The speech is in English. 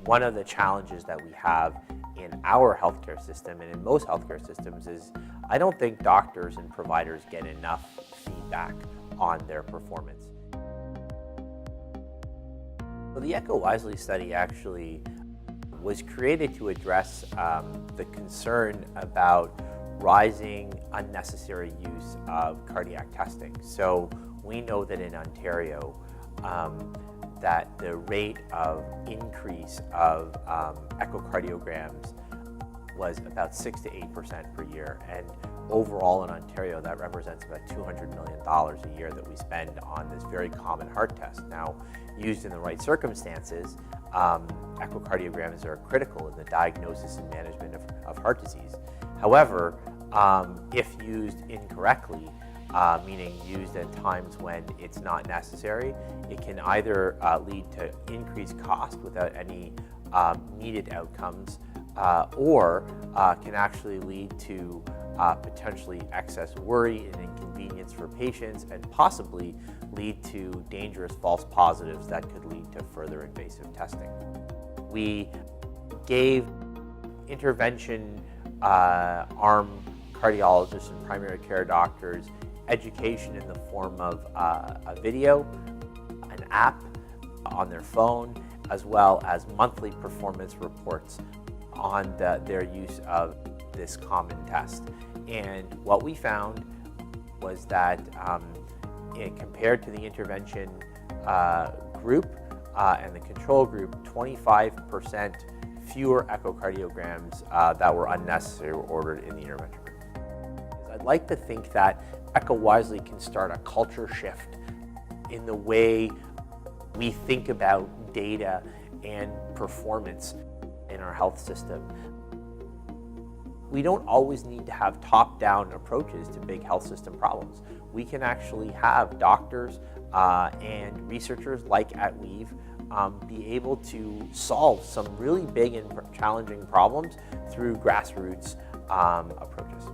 One of the challenges that we have in our healthcare system and in most healthcare systems is I don't think doctors and providers get enough feedback on their performance. So the Echo Wisely study actually was created to address the concern about rising unnecessary use of cardiac testing. So we know that in Ontario, that the rate of increase of echocardiograms was about 6 to 8% per year. And overall in Ontario, that represents about $200 million a year that we spend on this very common heart test. Now, used in the right circumstances, echocardiograms are critical in the diagnosis and management of heart disease. However, if used incorrectly, meaning used at times when it's not necessary, it can either lead to increased cost without any needed outcomes, or can actually lead to potentially excess worry and inconvenience for patients, and possibly lead to dangerous false positives that could lead to further invasive testing. We gave intervention arm cardiologists and primary care doctors education in the form of a video, an app on their phone, as well as monthly performance reports on their use of this common test. And what we found was that compared to the intervention group and the control group, 25% fewer echocardiograms that were unnecessary were ordered in the intervention group. I'd like to think that Echo Wisely can start a culture shift in the way we think about data and performance in our health system. We don't always need to have top-down approaches to big health system problems. We can actually have doctors and researchers like at Weave be able to solve some really big and challenging problems through grassroots approaches.